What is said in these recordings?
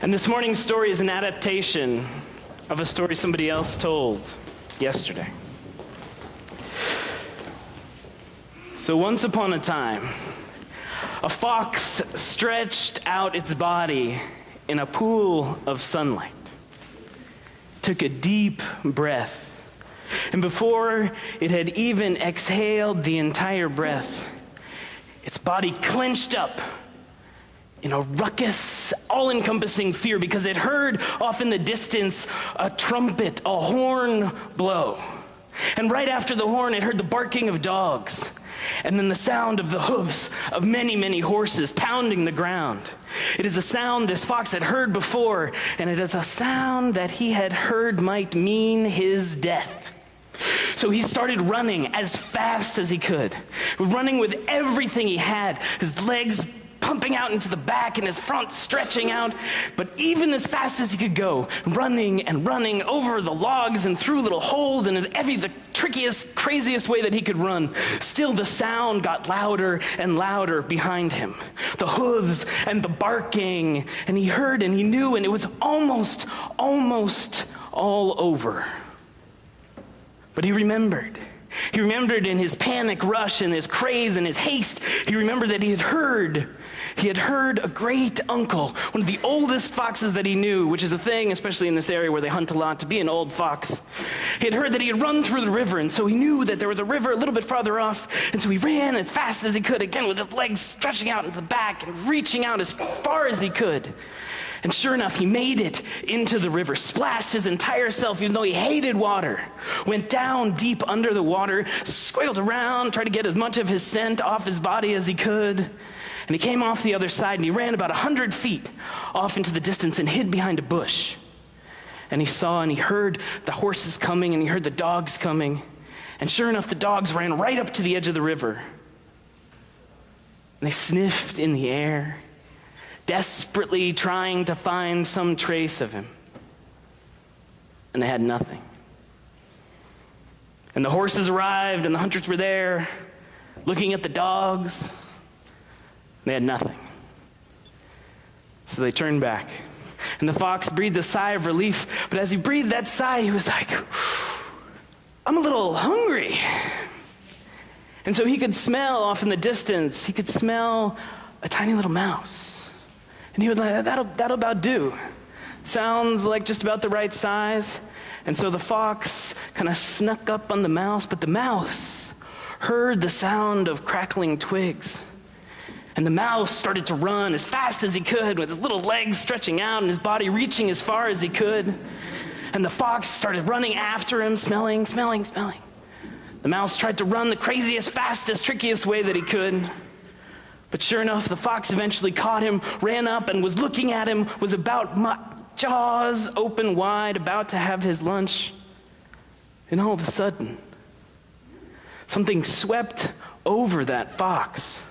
And this morning's story is an adaptation of a story somebody else told yesterday. So once upon a time, a fox stretched out its body in a pool of sunlight, took a deep breath, and before it had even exhaled the entire breath, its body clenched up in a ruckus, all-encompassing fear, because it heard off in the distance a trumpet, a horn blow. And right after the horn, it heard the barking of dogs, and then the sound of the hoofs of many, many horses pounding the ground. It is a sound this fox had heard before, and it is a sound that he had heard might mean his death. So he started running as fast as he could, running with everything he had, his legs pumping out into the back and his front stretching out, but even as fast as he could go, running and running over the logs and through little holes and in the trickiest, craziest way that he could run, still the sound got louder and louder behind him. The hooves and the barking, and he heard and he knew, and it was almost all over. But he remembered. He remembered in his panic rush and his craze and his haste, he remembered that he had heard a great uncle, one of the oldest foxes that he knew, which is a thing, especially in this area where they hunt a lot, to be an old fox. He had heard that he had run through the river, and so he knew that there was a river a little bit farther off, and so he ran as fast as he could, again with his legs stretching out into the back and reaching out as far as he could. And sure enough, he made it into the river, splashed his entire self, even though he hated water, went down deep under the water, squealed around, tried to get as much of his scent off his body as he could. And he came off the other side, and he ran about 100 feet off into the distance and hid behind a bush. And he saw and he heard the horses coming, and he heard the dogs coming. And sure enough, the dogs ran right up to the edge of the river. And they sniffed in the air, desperately trying to find some trace of him. And they had nothing. And the horses arrived, and the hunters were there, looking at the dogs. They had nothing. So they turned back. And the fox breathed a sigh of relief, but as he breathed that sigh, he was like, I'm a little hungry. And so he could smell off in the distance, he could smell a tiny little mouse. And he was like, that'll about do. Sounds like just about the right size. And so the fox kind of snuck up on the mouse, but the mouse heard the sound of crackling twigs. And the mouse started to run as fast as he could, with his little legs stretching out and his body reaching as far as he could. And the fox started running after him, smelling. The mouse tried to run the craziest, fastest, trickiest way that he could. But sure enough, the fox eventually caught him, ran up and was looking at him, was about jaws open wide, about to have his lunch. And all of a sudden, something swept over that fox.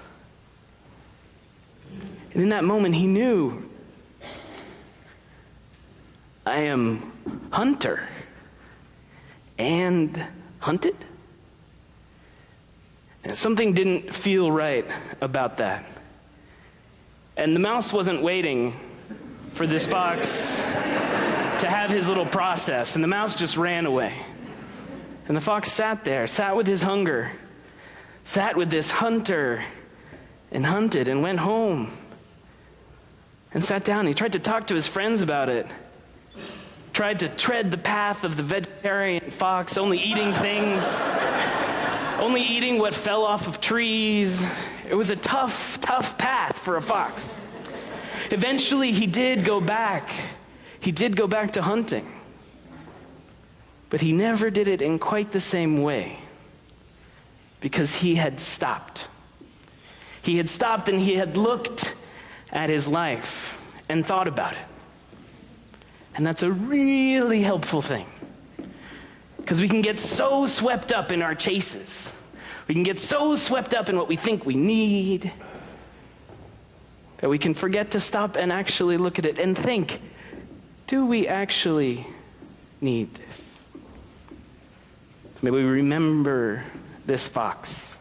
And in that moment, he knew, I am hunter and hunted. And something didn't feel right about that. And the mouse wasn't waiting for this fox to have his little process, and the mouse just ran away. And the fox sat there, sat with his hunger, sat with this hunter and hunted, and went home and sat down. He tried to talk to his friends about it, tried to tread the path of the vegetarian fox, only eating what fell off of trees. It was a tough path for a fox. Eventually, he did go back. He did go back to hunting. But he never did it in quite the same way, because he had stopped. He had stopped and he had looked at his life and thought about it. And that's a really helpful thing, because we can get so swept up in our chases. We can get so swept up in what we think we need that we can forget to stop and actually look at it and think, do we actually need this? Maybe we remember this fox